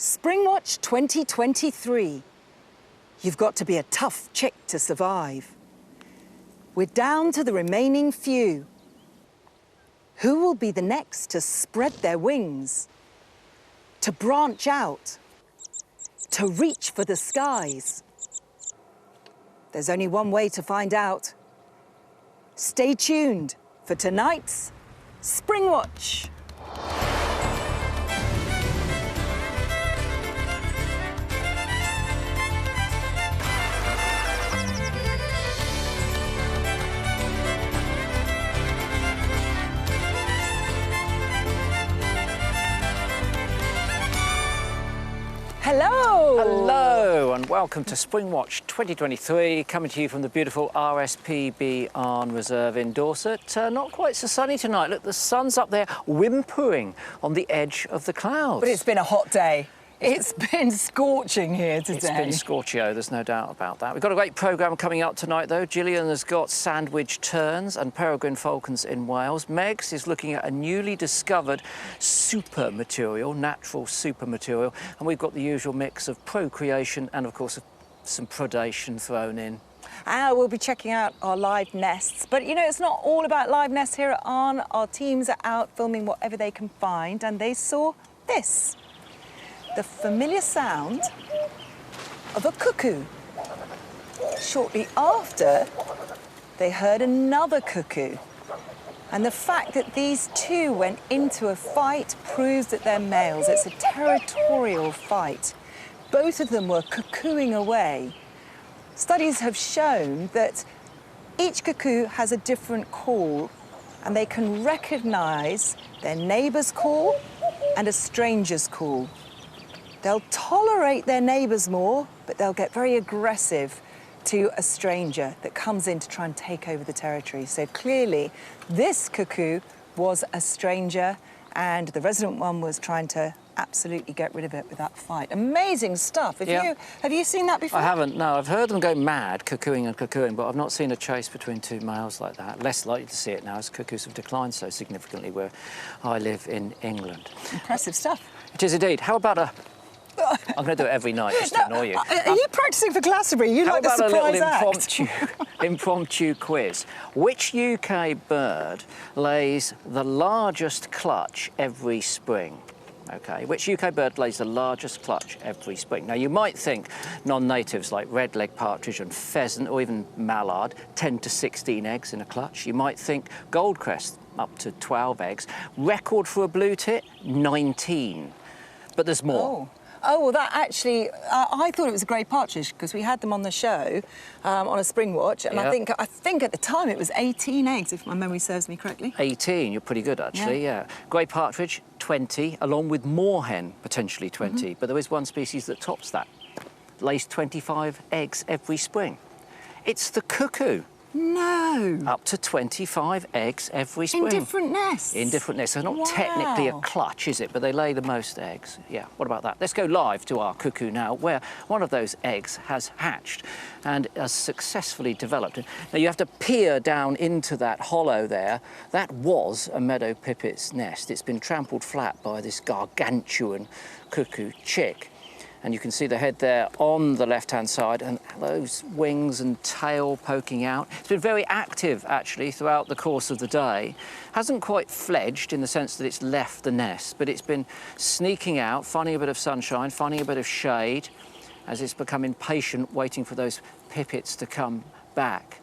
Springwatch 2023. You've got to be a tough chick to survive. We're down to the remaining few. Who will be the next to spread their wings? To branch out? To reach for the skies? There's only one way to find out. Stay tuned for tonight's Springwatch. Hello! Hello and welcome to Springwatch 2023, coming to you from the beautiful RSPB Arn Reserve in Dorset. Not quite so sunny tonight. Look, the sun's up there whimpering on the edge of the clouds. But it's been a hot day. It's been scorching here today. It's been scorchio, there's no doubt about that. We've got a great programme coming up tonight, though. Gillian has got sandwich terns and peregrine falcons in Wales. Megs is looking at a newly discovered super material, natural super material. And we've got the usual mix of procreation and, of course, some predation thrown in. We'll be checking out our live nests. But, you know, it's not all about live nests here at Arn. Our teams are out filming whatever they can find, and they saw this. The familiar sound of a cuckoo. Shortly after, they heard another cuckoo. And the fact that these two went into a fight proves that they're males. It's a territorial fight. Both of them were cuckooing away. Studies have shown that each cuckoo has a different call, and they can recognize their neighbor's call and a stranger's call. They'll tolerate their neighbours more, but they'll get very aggressive to a stranger that comes in to try and take over the territory. So clearly, this cuckoo was a stranger, and the resident one was trying to absolutely get rid of it with that fight. Amazing stuff. Have you seen that before? I haven't, no. I've heard them go mad, cuckooing and cuckooing, but I've not seen a chase between two males like that. Less likely to see it now, as cuckoos have declined so significantly where I live in England. Impressive stuff. It is indeed. How about I'm going to do it every night just to annoy you. Are you practising for Glastonbury? You like the surprise act? How about a little impromptu quiz? Which UK bird lays the largest clutch every spring? OK, which UK bird lays the largest clutch every spring? Now, you might think non-natives like red-legged partridge and pheasant, or even mallard, 10 to 16 eggs in a clutch. You might think goldcrest, up to 12 eggs. Record for a blue tit, 19. But there's more. Oh, well, that actually, I thought it was a grey partridge because we had them on the show on a Springwatch, and yep. I think at the time it was 18 eggs, if my memory serves me correctly. 18, you're pretty good, actually, yeah. Grey partridge, 20, along with moorhen, potentially 20. But there is one species that tops that, lays 25 eggs every spring. It's the cuckoo. No. Up to 25 eggs every spring. In different nests? In different nests. So not technically a clutch, is it? But they lay the most eggs. Yeah, what about that? Let's go live to our cuckoo now, where one of those eggs has hatched and has successfully developed. Now, you have to peer down into that hollow there. That was a meadow pipit's nest. It's been trampled flat by this gargantuan cuckoo chick. And you can see the head there on the left-hand side, and those wings and tail poking out. It's been very active, actually, throughout the course of the day. Hasn't quite fledged in the sense that it's left the nest, but it's been sneaking out, finding a bit of sunshine, finding a bit of shade, as it's become impatient, waiting for those pipits to come back.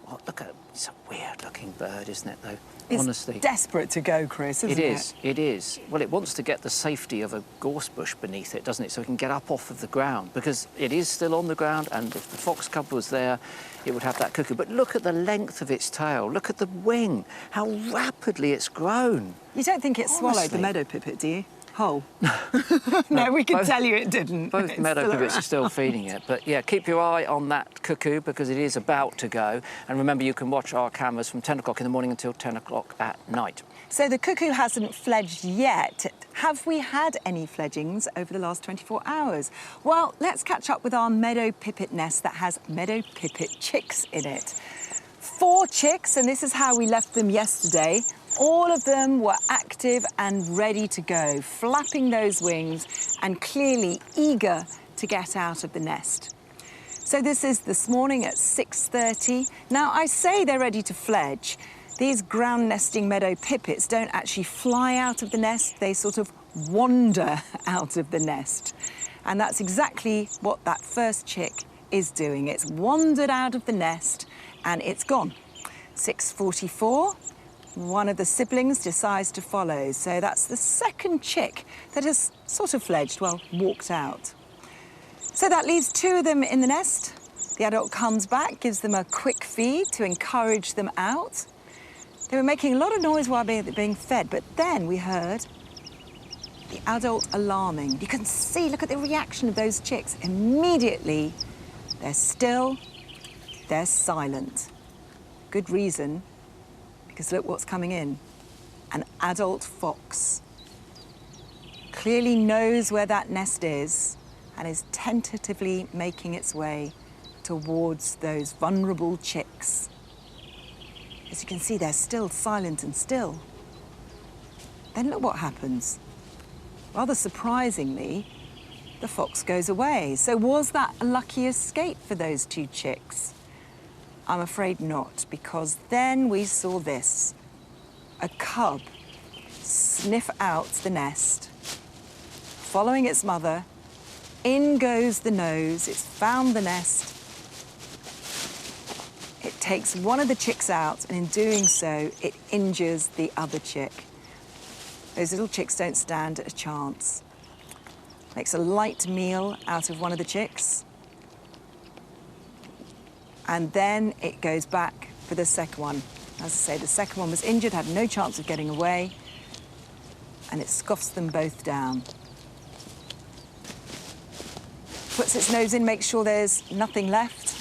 Oh, look at it. It's a weird-looking bird, isn't it, though? Honestly. It's desperate to go, Chris, isn't it? It is. Well, it wants to get the safety of a gorse bush beneath it, doesn't it? So it can get up off of the ground, because it is still on the ground, and if the fox cub was there, it would have that cuckoo. But look at the length of its tail. Look at the wing, how rapidly it's grown. You don't think it swallowed the meadow pipit, do you? Whole? No, we can tell you it didn't. Both meadow pipits are still feeding it. But yeah, keep your eye on that cuckoo because it is about to go. And remember, you can watch our cameras from 10 o'clock in the morning until 10 o'clock at night. So the cuckoo hasn't fledged yet. Have we had any fledgings over the last 24 hours? Well, let's catch up with our meadow pipit nest that has meadow pipit chicks in it. 4 chicks, and this is how we left them yesterday. all of them were active and ready to go, flapping those wings and clearly eager to get out of the nest. So this is this morning at 6:30. Now, I say they're ready to fledge. These ground nesting meadow pipits don't actually fly out of the nest, they sort of wander out of the nest. And that's exactly what that first chick is doing. It's wandered out of the nest and it's gone. 6:44, one of the siblings decides to follow. So that's the second chick that has sort of fledged, well, walked out. So that leaves two of them in the nest. The adult comes back, gives them a quick feed to encourage them out. They were making a lot of noise while being fed, but then we heard the adult alarming. You can see, look at the reaction of those chicks. Immediately, they're still, they're silent. Good reason, because look what's coming in. An adult fox. Clearly knows where that nest is and is tentatively making its way towards those vulnerable chicks. As you can see, they're still silent and still. Then look what happens. Rather surprisingly, the fox goes away. So was that a lucky escape for those two chicks? I'm afraid not, because then we saw this. A cub sniff out the nest, following its mother. In goes the nose, it's found the nest. It takes one of the chicks out, and in doing so, it injures the other chick. Those little chicks don't stand a chance. Makes a light meal out of one of the chicks. And then it goes back for the second one. As I say, the second one was injured, had no chance of getting away, and it scoffs them both down. Puts its nose in, makes sure there's nothing left.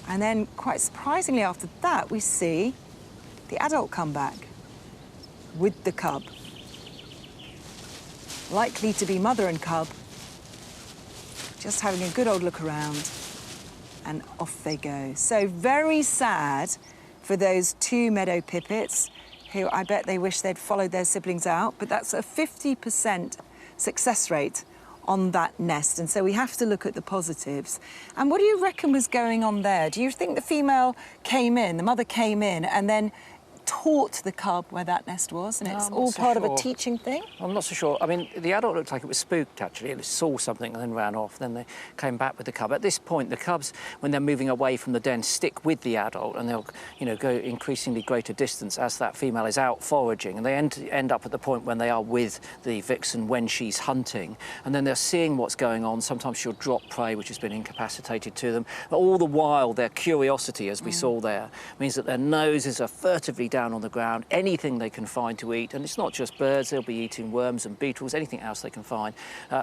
And then, quite surprisingly after that, we see the adult come back with the cub. Likely to be mother and cub, just having a good old look around, and off they go. So very sad for those two meadow pipits, who I bet they wish they'd followed their siblings out, but that's a 50% success rate on that nest, and so we have to look at the positives. And what do you reckon was going on there? Do you think the female came in, the mother came in, and then taught the cub where that nest was, and it's all part of a teaching thing? I'm not so sure. I mean, the adult looked like it was spooked, actually. It saw something and then ran off. Then they came back with the cub. At this point, the cubs, when they're moving away from the den, stick with the adult, and they'll, go increasingly greater distance as that female is out foraging. And they end up at the point when they are with the vixen when she's hunting. And then they're seeing what's going on. Sometimes she'll drop prey, which has been incapacitated to them. But all the while, their curiosity, as we saw there, means that their noses are furtively down on the ground, anything they can find to eat. And it's not just birds, they'll be eating worms and beetles, anything else they can find,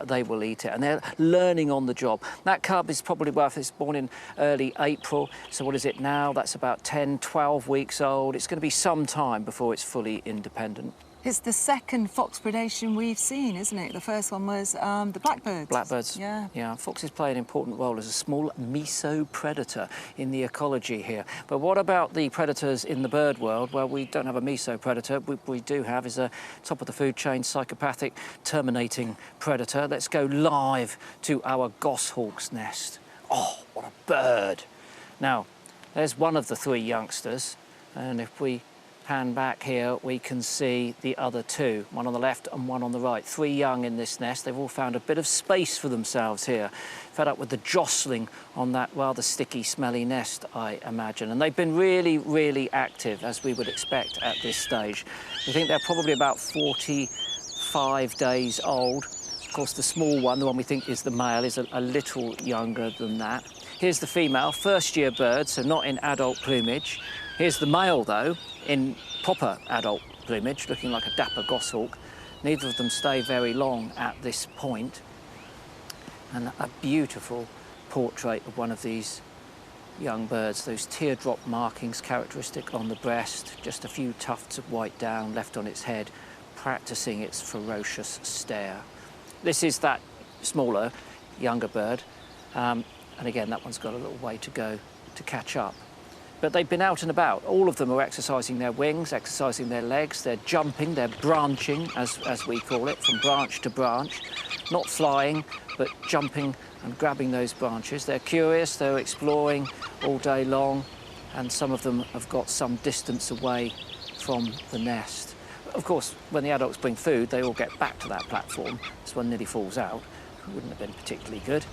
they will eat it. And they're learning on the job. That cub is probably, well, if it's born in early April, so what is it now? That's about 10, 12 weeks old. It's going to be some time before it's fully independent. It's the second fox predation we've seen, isn't it? The first one was the blackbirds. Blackbirds. Yeah. Yeah, foxes play an important role as a small mesopredator in the ecology here. But what about the predators in the bird world? Well, we don't have a mesopredator. We do have is a top of the food chain psychopathic terminating predator. Let's go live to our goshawk's nest. Oh, what a bird. Now, there's one of the three youngsters, and if we pan back here, we can see the other two, one on the left and one on the right. Three young in this nest. They've all found a bit of space for themselves here, fed up with the jostling on that rather sticky, smelly nest, I imagine. And they've been really, really active, as we would expect at this stage. We think they're probably about 45 days old. Of course, the small one, the one we think is the male, is a little younger than that. Here's the female, first-year bird, so not in adult plumage. Here's the male, though, in proper adult plumage, looking like a dapper goshawk. Neither of them stay very long at this point. And a beautiful portrait of one of these young birds, those teardrop markings characteristic on the breast, just a few tufts of white down left on its head, practicing its ferocious stare. This is that smaller, younger bird. And again, that one's got a little way to go to catch up. but they've been out and about. All of them are exercising their wings, exercising their legs, they're jumping, they're branching, as we call it, from branch to branch. Not flying, but jumping and grabbing those branches. They're curious, they're exploring all day long, and some of them have got some distance away from the nest. Of course, when the adults bring food, they all get back to that platform. This one nearly falls out. It wouldn't have been particularly good.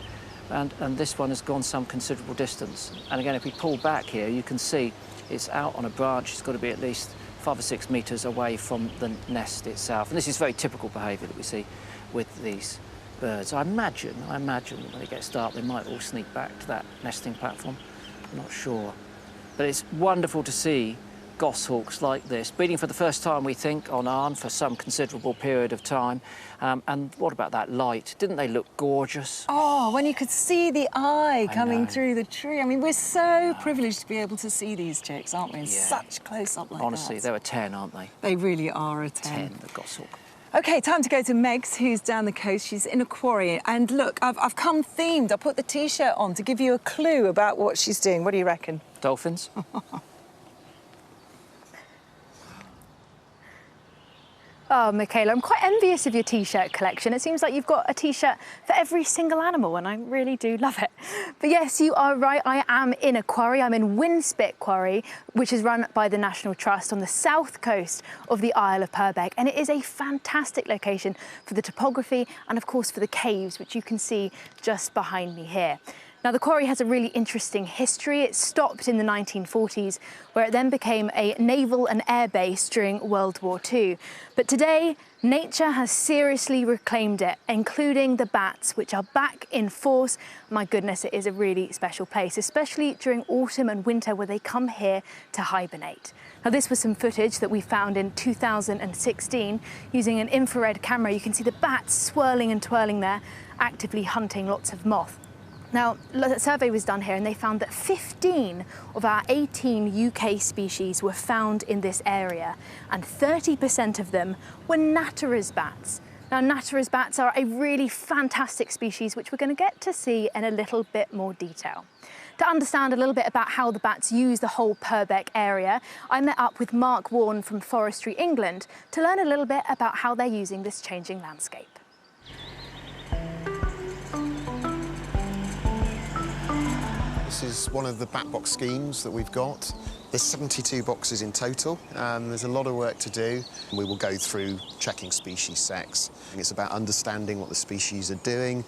And this one has gone some considerable distance. And again, if we pull back here, you can see it's out on a branch. It's got to be at least 5 or 6 metres away from the nest itself. And this is very typical behaviour that we see with these birds. I imagine when they get dark, they might all sneak back to that nesting platform. I'm not sure. But it's wonderful to see goshawks like this, breeding for the first time, we think, on Arn for some considerable period of time. And what about that light? Didn't they look gorgeous? Oh, when you could see the eye coming through the tree. I mean, we're so privileged to be able to see these chicks, aren't we? In such close-up like Honestly, that. they were 10, aren't they? They really are a 10. 10, the goshawk. OK, time to go to Megs, who's down the coast. She's in a quarry. And look, I've come themed. I put the T-shirt on to give you a clue about what she's doing. What do you reckon? Dolphins? Oh, Michaela, I'm quite envious of your T-shirt collection. It seems like you've got a T-shirt for every single animal, and I really do love it. But yes, you are right. I am in a quarry. I'm in Winspit Quarry, which is run by the National Trust on the south coast of the Isle of Purbeck. And it is a fantastic location for the topography and, of course, for the caves, which you can see just behind me here. Now, the quarry has a really interesting history. It stopped in the 1940s, where it then became a naval and air base during World War II. But today, nature has seriously reclaimed it, including the bats, which are back in force. My goodness, it is a really special place, especially during autumn and winter, where they come here to hibernate. Now, this was some footage that we found in 2016 using an infrared camera. You can see the bats swirling and twirling there, actively hunting lots of moth. Now, a survey was done here and they found that 15 of our 18 UK species were found in this area, and 30% of them were Natterer's bats. Now, Natterer's bats are a really fantastic species, which we're going to get to see in a little bit more detail. To understand a little bit about how the bats use the whole Purbeck area, I met up with Mark Warren from Forestry England to learn a little bit about how they're using this changing landscape. This is one of the bat box schemes that we've got. There's 72 boxes in total. There's a lot of work to do. We will go through checking species sex. It's about understanding what the species are doing,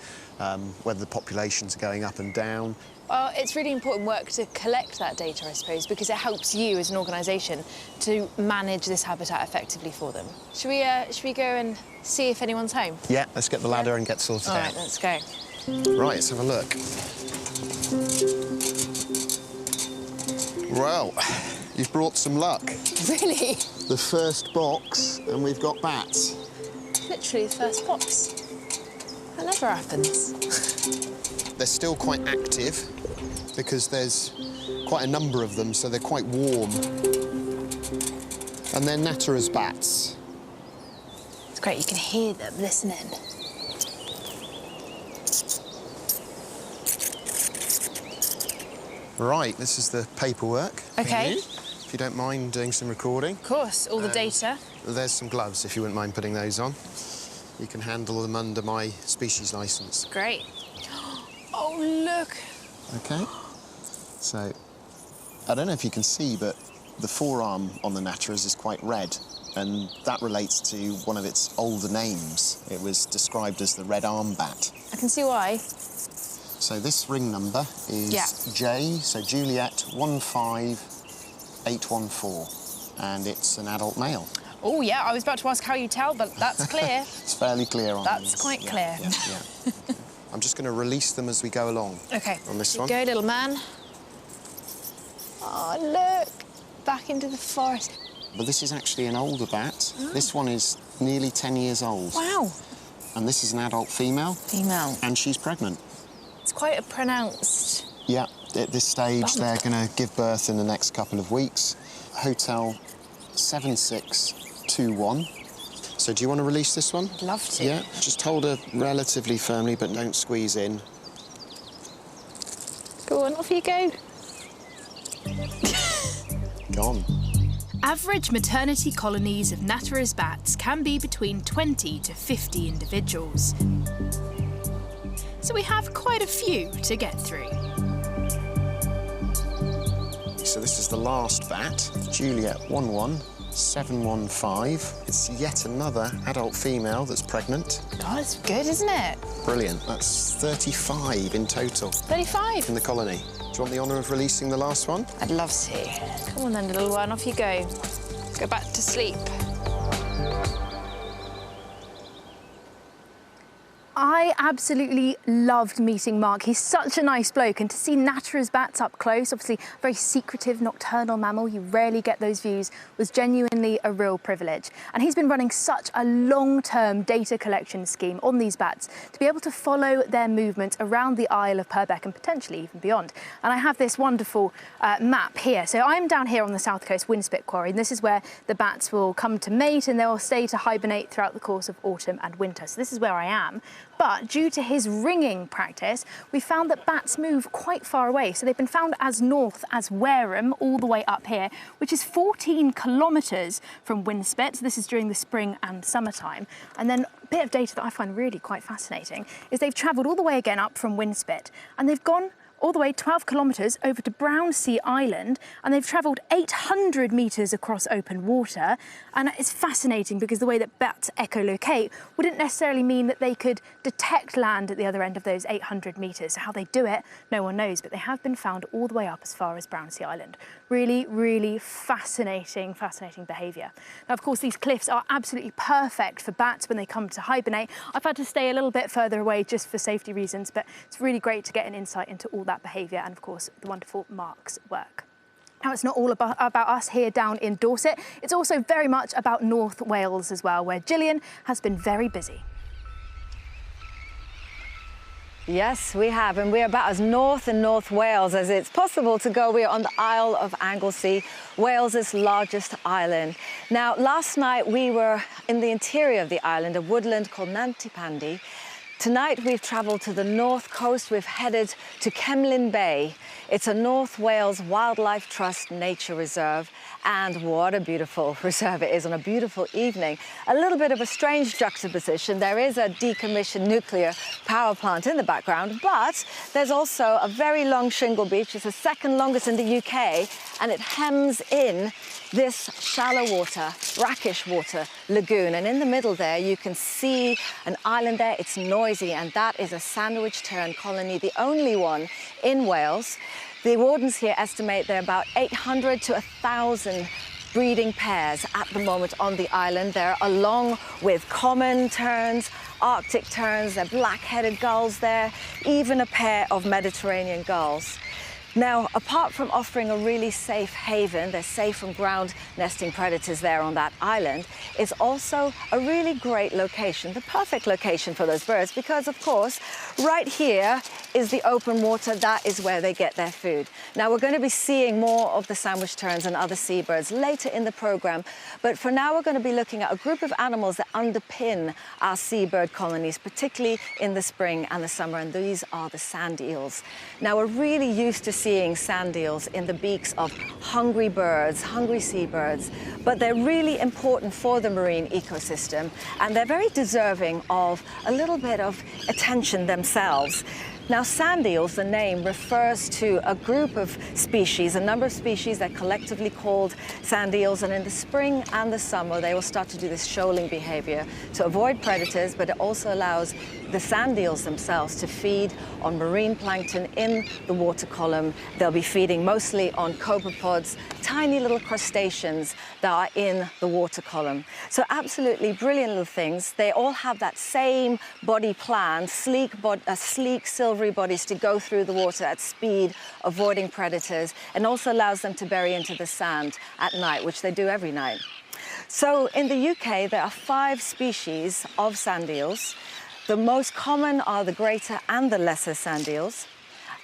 whether the populations are going up and down. Well, it's really important work to collect that data, I suppose, because it helps you as an organisation to manage this habitat effectively for them. Should we go and see if anyone's home? Yeah, let's get the ladder and get sorted out. All right, let's go. Right, let's have a look. Well, you've brought some luck. Really? The first box, and we've got bats. Literally the first box. That never happens. They're still quite active because there's quite a number of them, so they're quite warm. And they're Natterer's bats. It's great, you can hear them listening. Right, this is the paperwork. OK. If you don't mind doing some recording. Of course, all the data. There's some gloves, if you wouldn't mind putting those on. You can handle them under my species licence. Great. Oh, look. OK. So, I don't know if you can see, but the forearm on the Natterers is quite red, and that relates to one of its older names. It was described as the red arm bat. I can see why. So this ring number is J, so Juliet 15814, and it's an adult male. Oh, yeah, I was about to ask how you tell, but that's clear. It's fairly clear on That's these. quite clear. Yeah. I'm just going to release them as we go along. OK. On this one. Go, little man. Oh, look. Back into the forest. But this is actually an older bat. Oh. This one is nearly 10 years old. Wow. And this is an adult female. Female. And she's pregnant. It's quite a pronounced... Yeah, at this stage, bump. they're going to give birth in the next couple of weeks. Hotel 7621. So do you want to release this one? I'd love to. Yeah, just hold her relatively firmly, but don't squeeze in. Go on, off you go. gone. Average maternity colonies of Natterer's bats can be between 20 to 50 individuals. So we have quite a few to get through. So this is the last vat, Juliet 11715. It's yet another adult female that's pregnant. God, it's good, isn't it? Brilliant. That's 35 in total 35. in the colony. Do you want the honour of releasing the last one? I'd love to. Come on then, little one, off you go. Go back to sleep. I absolutely loved meeting Mark. He's such a nice bloke, and to see Natterer's bats up close, obviously a very secretive nocturnal mammal, you rarely get those views, was genuinely a real privilege. And he's been running such a long-term data collection scheme on these bats to be able to follow their movements around the Isle of Purbeck and potentially even beyond. And I have this wonderful map here. So I'm down here on the south coast Winspit Quarry, and this is where the bats will come to mate and they'll stay to hibernate throughout the course of autumn and winter. So this is where I am. But due to his ringing practice, we found that bats move quite far away. So they've been found as north as Wareham, all the way up here, which is 14 kilometres from Winspit. So this is during the spring and summertime. And then a bit of data that I find really quite fascinating is they've travelled all the way again up from Winspit, and they've gone all the way 12 kilometres over to Brownsea Island, and they've travelled 800 metres across open water. And it's fascinating because the way that bats echolocate wouldn't necessarily mean that they could detect land at the other end of those 800 metres. So how they do it, no one knows, but they have been found all the way up as far as Brownsea Island. Really, really fascinating behaviour. Now, of course, these cliffs are absolutely perfect for bats when they come to hibernate. I've had to stay a little bit further away just for safety reasons, but it's really great to get an insight into all that behaviour and, of course, the wonderful Mark's work. Now, it's not all about us here down in Dorset. It's also very much about North Wales as well, where Gillian has been very busy. Yes, we have, and we're about as north in North Wales as it's possible to go. We're on the Isle of Anglesey, Wales's largest island. Now, last night we were in the interior of the island, a woodland called Nantipandi. Tonight we've travelled to the north coast. We've headed to Cemlyn Bay. It's a North Wales Wildlife Trust nature reserve, and what a beautiful reserve it is on a beautiful evening. A little bit of a strange juxtaposition. There is a decommissioned nuclear power plant in the background, but there's also a very long shingle beach. It's the second longest in the UK, and it hems in this shallow water, brackish water lagoon. And in the middle there, you can see an island there. It's noisy, and that is a sandwich tern colony, the only one in Wales. The wardens here estimate there are about 800 to 1,000 breeding pairs at the moment on the island. They're along with common terns, Arctic terns, there are black-headed gulls there, even a pair of Mediterranean gulls. Now, apart from offering a really safe haven, they're safe from ground nesting predators there on that island, it's also a really great location, the perfect location for those birds, because of course, right here is the open water. That is where they get their food. Now, we're going to be seeing more of the sandwich terns and other seabirds later in the program, but for now, we're going to be looking at a group of animals that underpin our seabird colonies, particularly in the spring and the summer, and these are the sand eels. Now, we're really used to seeing sand eels in the beaks of hungry birds, hungry seabirds, but they're really important for the marine ecosystem, and they're very deserving of a little bit of attention themselves. Now, sand eels, the name, refers to a group of species, a number of species that are collectively called sand eels, and in the spring and the summer they will start to do this shoaling behavior to avoid predators, but it also allows the sand eels themselves to feed on marine plankton in the water column. They'll be feeding mostly on copepods, tiny little crustaceans that are in the water column. So absolutely brilliant little things. They all have that same body plan, sleek, silvery bodies to go through the water at speed, avoiding predators, and also allows them to bury into the sand at night, which they do every night. So in the UK, there are 5 species of sand eels. The most common are the greater and the lesser sand eels.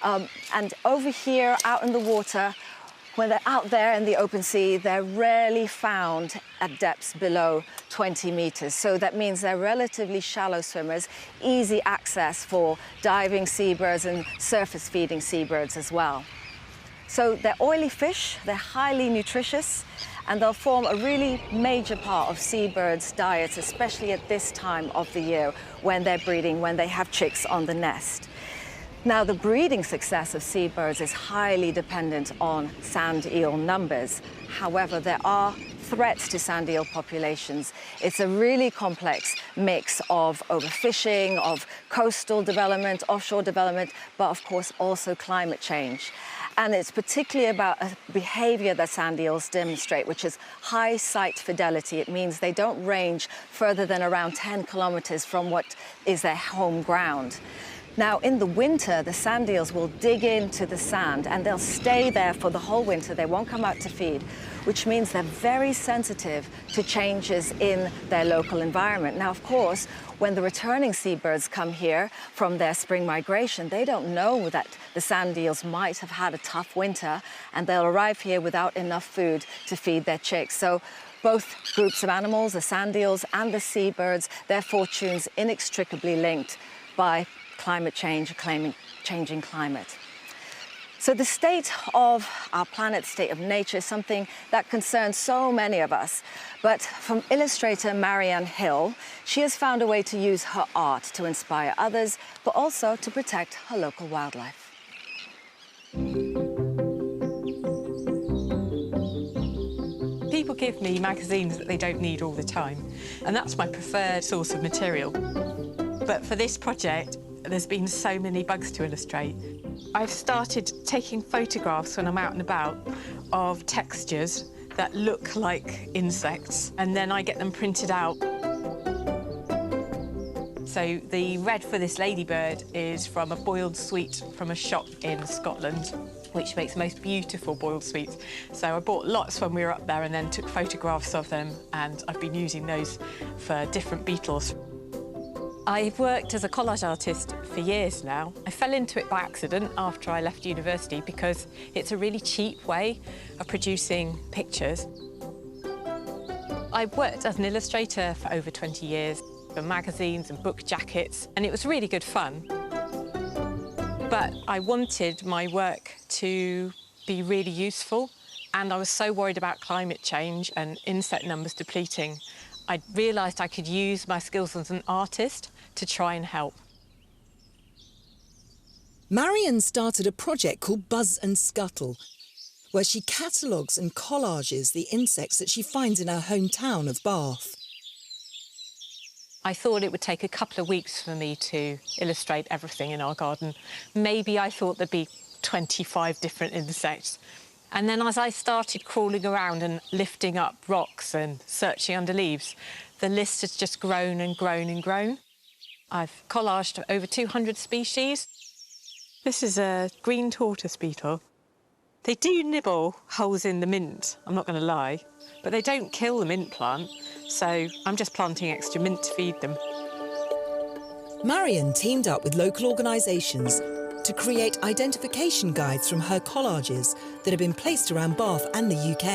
And over here, out in the water, when they're out there in the open sea, they're rarely found at depths below 20 meters. So that means they're relatively shallow swimmers, easy access for diving seabirds and surface feeding seabirds as well. So they're oily fish, they're highly nutritious, and they'll form a really major part of seabirds' diets, especially at this time of the year when they're breeding, when they have chicks on the nest. Now, the breeding success of seabirds is highly dependent on sand eel numbers. However, there are threats to sand eel populations. It's a really complex mix of overfishing, of coastal development, offshore development, but of course also climate change. And it's particularly about a behavior that sand eels demonstrate, which is high site fidelity. It means they don't range further than around 10 kilometers from what is their home ground. Now, in the winter, the sand eels will dig into the sand and they'll stay there for the whole winter. They won't come out to feed, which means they're very sensitive to changes in their local environment. Now, of course, when the returning seabirds come here from their spring migration, they don't know that the sand eels might have had a tough winter and they'll arrive here without enough food to feed their chicks. So both groups of animals, the sand eels and the seabirds, their fortunes inextricably linked by climate change, changing climate. So the state of our planet, state of nature, is something that concerns so many of us. But from illustrator Marianne Hill, she has found a way to use her art to inspire others, but also to protect her local wildlife. People give me magazines that they don't need all the time, and that's my preferred source of material. But for this project, there's been so many bugs to illustrate. I've started taking photographs when I'm out and about of textures that look like insects, and then I get them printed out. So the red for this ladybird is from a boiled sweet from a shop in Scotland, which makes the most beautiful boiled sweets. So I bought lots when we were up there and then took photographs of them, and I've been using those for different beetles. I've worked as a collage artist for years now. I fell into it by accident after I left university because it's a really cheap way of producing pictures. I've worked as an illustrator for over 20 years, for magazines and book jackets, and it was really good fun. But I wanted my work to be really useful, and I was so worried about climate change and insect numbers depleting. I realised I could use my skills as an artist to try and help. Marianne started a project called Buzz and Scuttle, where she catalogues and collages the insects that she finds in her hometown of Bath. I thought it would take a couple of weeks for me to illustrate everything in our garden. Maybe I thought there'd be 25 different insects. And then as I started crawling around and lifting up rocks and searching under leaves, the list has just grown and grown and grown. I've collaged over 200 species. This is a green tortoise beetle. They do nibble holes in the mint, I'm not going to lie, but they don't kill the mint plant, so I'm just planting extra mint to feed them. Marianne teamed up with local organisations to create identification guides from her collages that have been placed around Bath and the UK.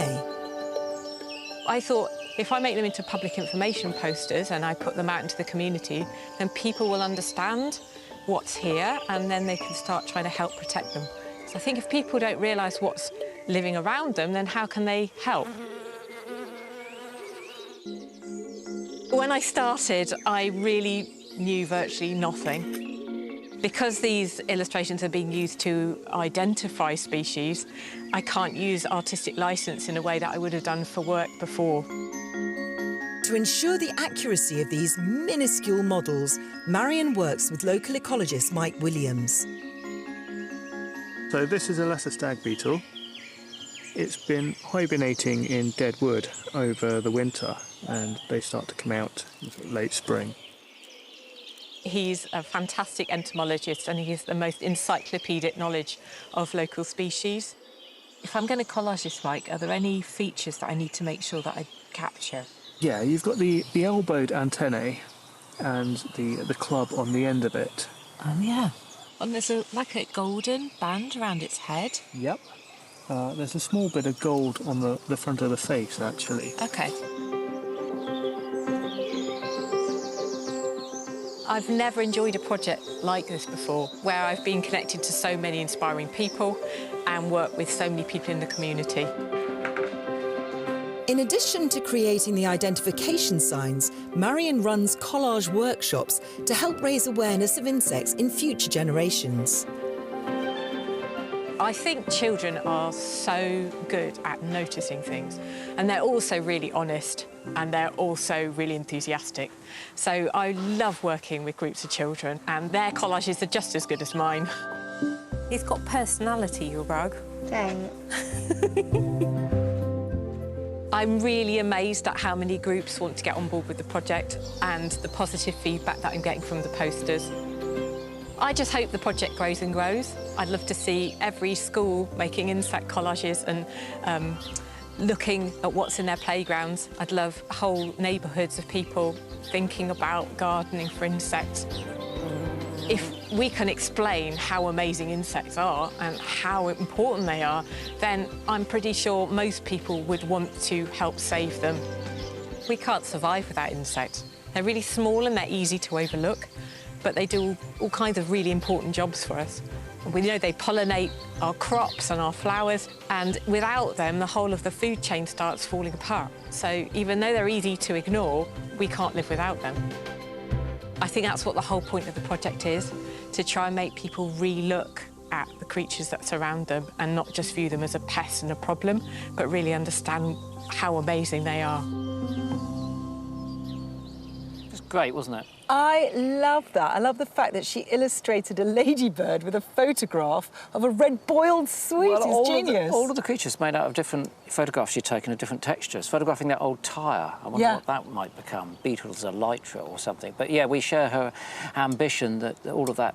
I thought, if I make them into public information posters and I put them out into the community, then people will understand what's here and then they can start trying to help protect them. So I think if people don't realise what's living around them, then how can they help? When I started, I really knew virtually nothing. Because these illustrations are being used to identify species, I can't use artistic licence in a way that I would have done for work before. To ensure the accuracy of these minuscule models, Marianne works with local ecologist Mike Williams. So this is a lesser stag beetle. It's been hibernating in dead wood over the winter, and they start to come out in late spring. He's a fantastic entomologist and he has the most encyclopedic knowledge of local species. If I'm going to collage this, Mike, are there any features that I need to make sure that I capture? Yeah, you've got the elbowed antennae and the club on the end of it. Oh, yeah. And there's like a golden band around its head. Yep. There's a small bit of gold on the front of the face, actually. OK. I've never enjoyed a project like this before, where I've been connected to so many inspiring people and worked with so many people in the community. In addition to creating the identification signs, Marion runs collage workshops to help raise awareness of insects in future generations. I think children are so good at noticing things, and they're also really honest, and they're also really enthusiastic. So I love working with groups of children, and their collages are just as good as mine. He's got personality, your rug. Thanks. I'm really amazed at how many groups want to get on board with the project and the positive feedback that I'm getting from the posters. I just hope the project grows and grows. I'd love to see every school making insect collages and looking at what's in their playgrounds. I'd love whole neighbourhoods of people thinking about gardening for insects. If we can explain how amazing insects are and how important they are, then I'm pretty sure most people would want to help save them. We can't survive without insects. They're really small and they're easy to overlook, but they do all kinds of really important jobs for us. We know they pollinate our crops and our flowers, and without them, the whole of the food chain starts falling apart. So even though they're easy to ignore, we can't live without them. I think that's what the whole point of the project is, to try and make people re-look at the creatures that surround them and not just view them as a pest and a problem, but really understand how amazing they are. It's great, wasn't it? I love that. I love the fact that she illustrated a ladybird with a photograph of a red-boiled sweet. It's genius. All of the creatures made out of different photographs she'd taken of different textures. Photographing that old tyre, I wonder what that might become. Beetles elytra or something. But yeah, we share her ambition that all of that,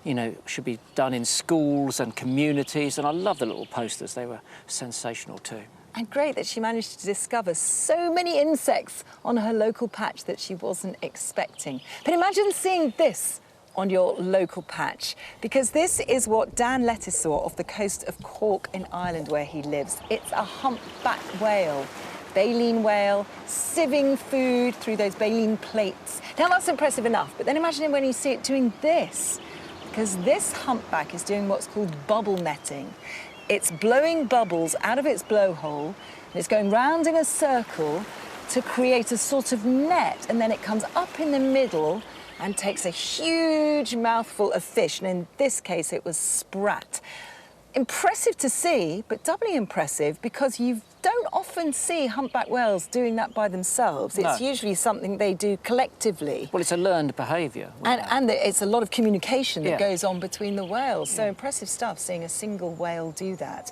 you know, should be done in schools and communities. And I love the little posters. They were sensational too. And great that she managed to discover so many insects on her local patch that she wasn't expecting. But imagine seeing this on your local patch, because this is what Dan Lettis saw off the coast of Cork in Ireland, where he lives. It's a humpback whale, baleen whale, sieving food through those baleen plates. Now that's impressive enough, but then imagine when you see it doing this, because this humpback is doing what's called bubble netting. It's blowing bubbles out of its blowhole, and it's going round in a circle to create a sort of net, and then it comes up in the middle and takes a huge mouthful of fish, and in this case it was sprat. Impressive to see, but doubly impressive because you don't often see humpback whales doing that by themselves. It's usually something they do collectively. Well, it's a learned behaviour. And it's a lot of communication that goes on between the whales. So impressive stuff, seeing a single whale do that.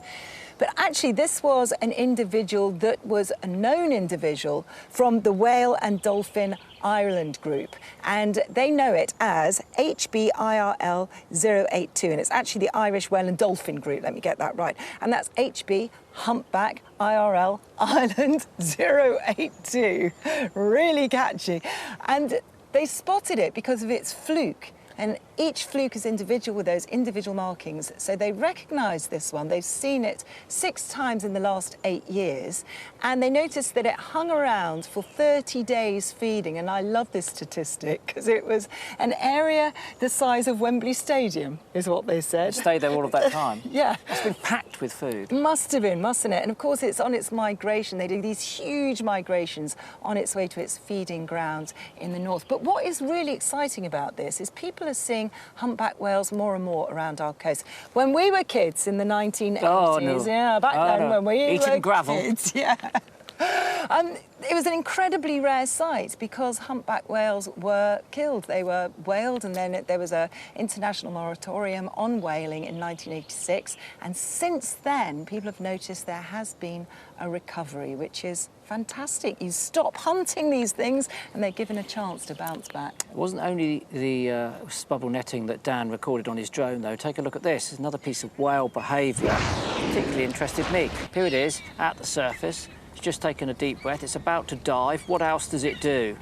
But actually, this was an individual that was a known individual from the Whale and Dolphin Ireland group, and they know it as HB IRL 082, and it's actually the Irish Whale and Dolphin group, let me get that right, and that's HB Humpback IRL Ireland 082. Really catchy. And they spotted it because of its fluke. And each fluke is individual with those individual markings. So they recognise this one. They've seen it 6 times in the last 8 years. And they noticed that it hung around for 30 days feeding. And I love this statistic because it was an area the size of Wembley Stadium, is what they said. Stayed there all of that time. Yeah. It's been packed with food. Must have been, mustn't it? And of course, it's on its migration. They do these huge migrations on its way to its feeding grounds in the north. But what is really exciting about this is people are seeing humpback whales more and more around our coast. When we were kids in the 1980s, back then when we were gravel. kids, it was an incredibly rare sight because humpback whales were killed. They were whaled, and then there was an international moratorium on whaling in 1986. And since then, people have noticed there has been a recovery, which is fantastic. You stop hunting these things, and they're given a chance to bounce back. It wasn't only the bubble netting that Dan recorded on his drone, though. Take a look at this. It's another piece of whale behaviour particularly interested me. Here it is, at the surface. It's just taken a deep breath. It's about to dive. What else does it do?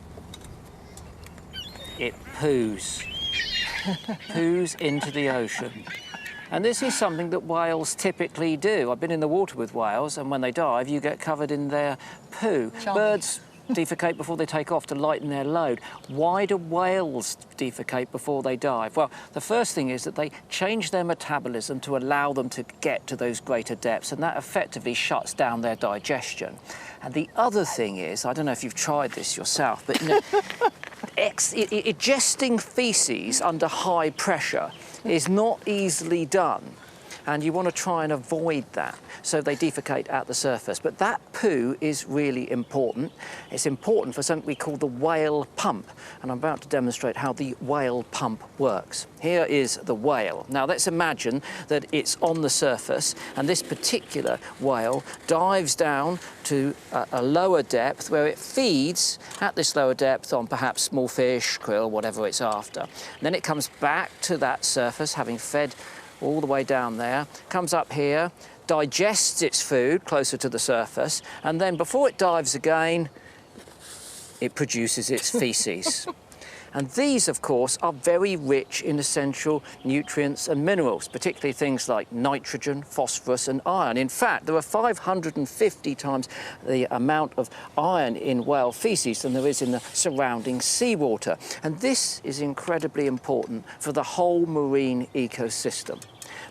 It poos. Poos into the ocean. And this is something that whales typically do. I've been in the water with whales, and when they dive, you get covered in their poo. Charming. defecate before they take off to lighten their load? Why do whales defecate before they dive? Well, the first thing is that they change their metabolism to allow them to get to those greater depths, and that effectively shuts down their digestion. And the other thing is, I don't know if you've tried this yourself, but you know, ingesting faeces under high pressure is not easily done. And you want to try and avoid that, so they defecate at the surface. But that poo is really important. It's important for something we call the whale pump, and I'm about to demonstrate how the whale pump works. Here is the whale. Now let's imagine that it's on the surface, and this particular whale dives down to a lower depth where it feeds at this lower depth on perhaps small fish, krill, whatever it's after. And then it comes back to that surface, having fed all the way down there, comes up here, digests its food closer to the surface, and then before it dives again, it produces its faeces. And these, of course, are very rich in essential nutrients and minerals, particularly things like nitrogen, phosphorus and iron. In fact, there are 550 times the amount of iron in whale faeces than there is in the surrounding seawater. And this is incredibly important for the whole marine ecosystem.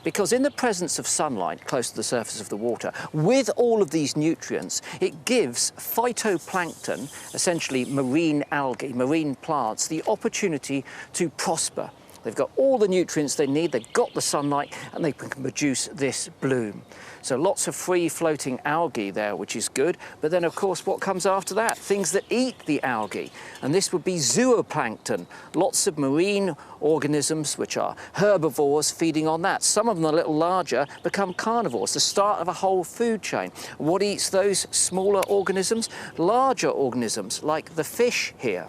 Because in the presence of sunlight close to the surface of the water, with all of these nutrients, it gives phytoplankton, essentially marine algae, marine plants, the opportunity to prosper. They've got all the nutrients they need, they've got the sunlight, and they can produce this bloom. So lots of free-floating algae there, which is good. But then, of course, what comes after that? Things that eat the algae. And this would be zooplankton, lots of marine organisms, which are herbivores, feeding on that. Some of them, a little larger, become carnivores, the start of a whole food chain. What eats those smaller organisms? Larger organisms, like the fish here.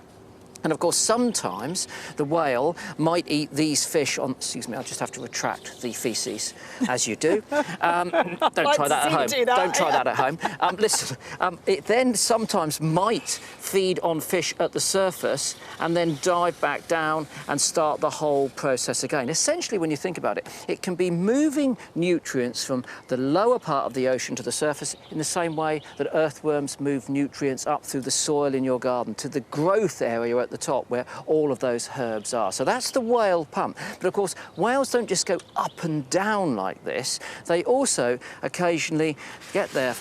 And of course, sometimes the whale might eat these fish on, excuse me, I just have to retract the faeces, as you do. Don't try that at home. Don't try that at home. Listen, it then sometimes might feed on fish at the surface and then dive back down and start the whole process again. Essentially, when you think about it, it can be moving nutrients from the lower part of the ocean to the surface in the same way that earthworms move nutrients up through the soil in your garden to the growth area at the top where all of those herbs are. So that's the whale pump. But of course, whales don't just go up and down like this. They also occasionally get their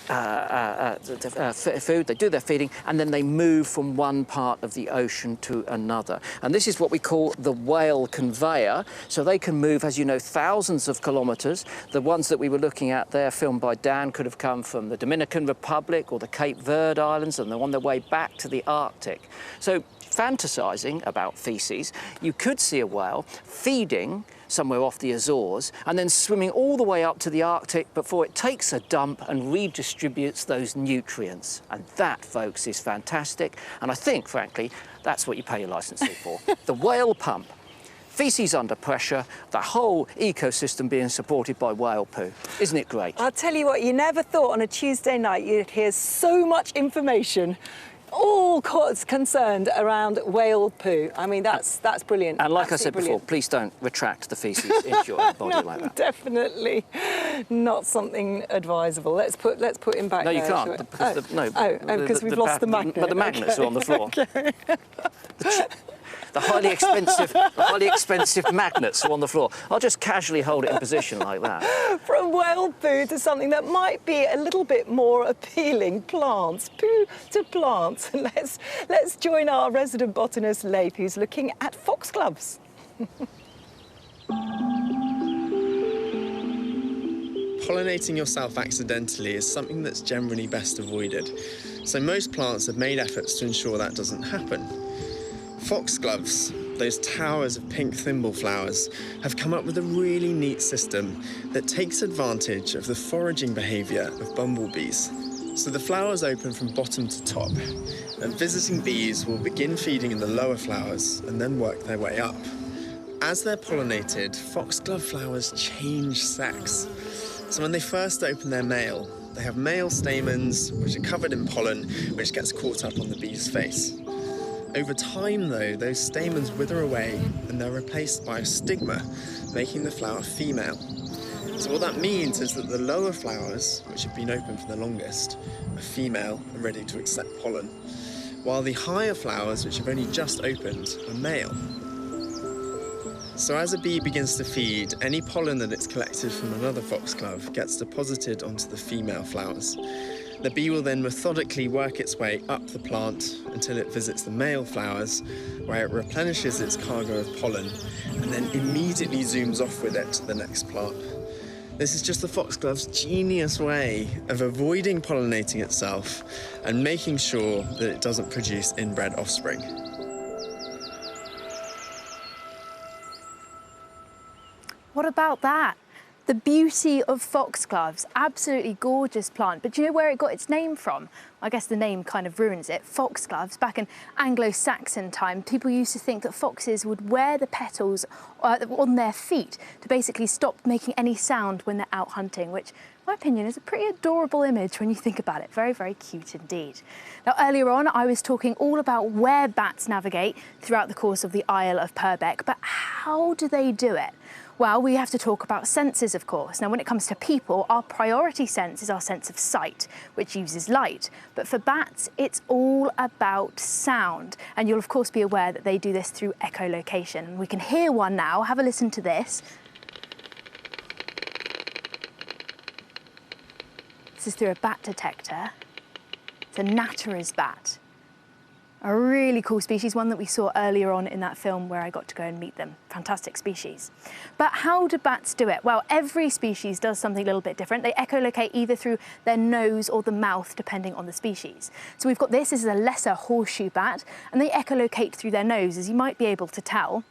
food, they do their feeding, and then they move from one part of the ocean to another. And this is what we call the whale conveyor. So they can move, as you know, thousands of kilometres. The ones that we were looking at there, filmed by Dan, could have come from the Dominican Republic or the Cape Verde Islands, and they're on their way back to the Arctic. So fantasising about faeces, you could see a whale feeding somewhere off the Azores and then swimming all the way up to the Arctic before it takes a dump and redistributes those nutrients. And that, folks, is fantastic. And I think, frankly, that's what you pay your licence fee for. The whale pump. Faeces under pressure, the whole ecosystem being supported by whale poo. Isn't it great? I'll tell you what, you never thought on a Tuesday night you'd hear so much information all concerned around whale poo. I mean, that's brilliant. And like I said before, please don't retract the faeces into your own body like that. Definitely not something advisable. Let's put him back. No, you there, can't. Because we've lost the magnet. But the magnets are on the floor. Okay. The highly expensive magnets are on the floor. I'll just casually hold it in position like that. From whale poo to something that might be a little bit more appealing, plants. Poo to plants. Let's join our resident botanist, Leif, who's looking at foxgloves. Pollinating yourself accidentally is something that's generally best avoided. So most plants have made efforts to ensure that doesn't happen. Foxgloves, those towers of pink thimble flowers, have come up with a really neat system that takes advantage of the foraging behaviour of bumblebees. So the flowers open from bottom to top, and visiting bees will begin feeding in the lower flowers and then work their way up. As they're pollinated, foxglove flowers change sex. So when they first open their male, they have male stamens which are covered in pollen, which gets caught up on the bee's face. Over time, though, those stamens wither away and they're replaced by a stigma, making the flower female. So what that means is that the lower flowers, which have been open for the longest, are female and ready to accept pollen, while the higher flowers, which have only just opened, are male. So as a bee begins to feed, any pollen that it's collected from another foxglove gets deposited onto the female flowers. The bee will then methodically work its way up the plant until it visits the male flowers, where it replenishes its cargo of pollen and then immediately zooms off with it to the next plant. This is just the foxglove's genius way of avoiding pollinating itself and making sure that it doesn't produce inbred offspring. What about that? The beauty of foxgloves, absolutely gorgeous plant. But do you know where it got its name from? I guess the name kind of ruins it. Foxgloves, back in Anglo-Saxon time, people used to think that foxes would wear the petals on their feet to basically stop making any sound when they're out hunting, which, in my opinion, is a pretty adorable image when you think about it. Very, very cute indeed. Now, earlier on, I was talking all about where bats navigate throughout the course of the Isle of Purbeck, but how do they do it? Well, we have to talk about senses, of course. Now, when it comes to people, our priority sense is our sense of sight, which uses light. But for bats, it's all about sound. And you'll, of course, be aware that they do this through echolocation. We can hear one now. Have a listen to this. This is through a bat detector. It's a Natterer's bat. A really cool species, one that we saw earlier on in that film where I got to go and meet them. Fantastic species. But how do bats do it? Well, every species does something a little bit different. They echolocate either through their nose or the mouth, depending on the species. So we've got this is a lesser horseshoe bat, and they echolocate through their nose, as you might be able to tell.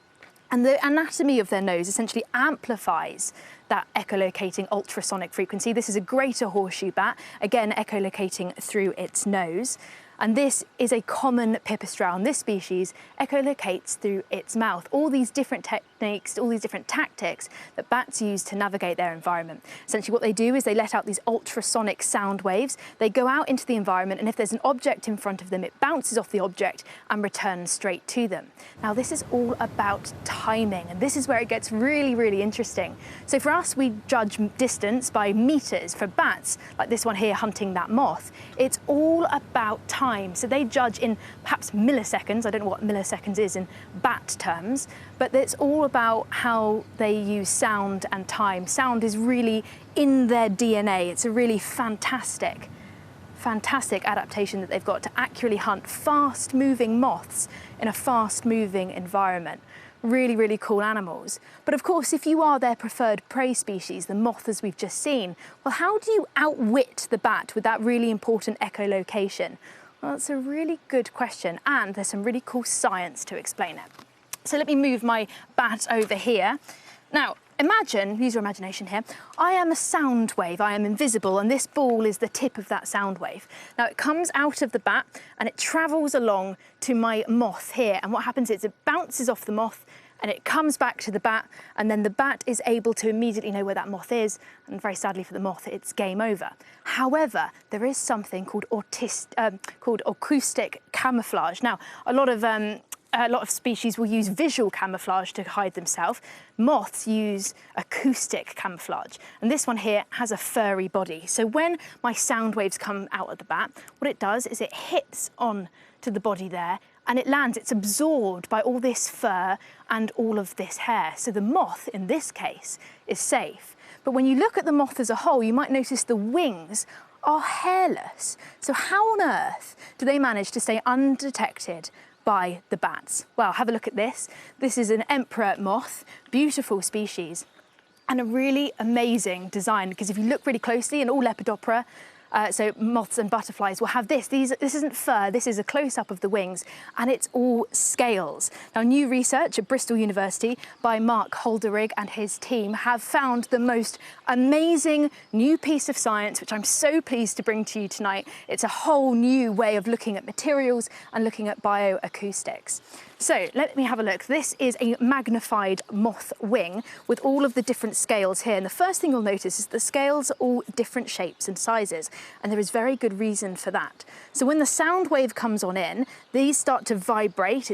And the anatomy of their nose essentially amplifies that echolocating ultrasonic frequency. This is a greater horseshoe bat, again echolocating through its nose. And this is a common pipistrelle. This species echolocates through its mouth. All these different techniques, all these different tactics that bats use to navigate their environment. Essentially what they do is they let out these ultrasonic sound waves. They go out into the environment, and if there's an object in front of them, it bounces off the object and returns straight to them. Now, this is all about timing, and this is where it gets really, really interesting. So for us, we judge distance by meters. For bats, like this one here hunting that moth, it's all about time. So they judge in perhaps milliseconds. I don't know what milliseconds is in bat terms, but it's all about how they use sound and time. Sound is really in their DNA. It's a really fantastic adaptation that they've got to accurately hunt fast-moving moths in a fast-moving environment. Really, really cool animals. But of course, if you are their preferred prey species, the moth as we've just seen, well, how do you outwit the bat with that really important echolocation? Well, that's a really good question, and there's some really cool science to explain it. So let me move my bat over here. Now, imagine, use your imagination here, I am a sound wave, I am invisible, and this ball is the tip of that sound wave. Now, it comes out of the bat and it travels along to my moth here, and what happens is it bounces off the moth and it comes back to the bat, and then the bat is able to immediately know where that moth is, and very sadly for the moth, it's game over. However, there is something called acoustic camouflage. Now, a lot of species will use visual camouflage to hide themselves. Moths use acoustic camouflage, and this one here has a furry body. So when my sound waves come out of the bat, what it does is it hits on to the body there, and it lands, it's absorbed by all this fur and all of this hair. So the moth, in this case, is safe. But when you look at the moth as a whole, you might notice the wings are hairless. So how on earth do they manage to stay undetected by the bats? Well, have a look at this. This is an emperor moth, beautiful species, and a really amazing design, because if you look really closely, in all Lepidoptera, so moths and butterflies will have this. This isn't fur, this is a close-up of the wings, and it's all scales. Now, new research at Bristol University by Mark Holderigg and his team have found the most amazing new piece of science, which I'm so pleased to bring to you tonight. It's a whole new way of looking at materials and looking at bioacoustics. So let me have a look. This is a magnified moth wing with all of the different scales here. And the first thing you'll notice is the scales are all different shapes and sizes. and there is very good reason for that. So when the sound wave comes on in, these start to vibrate.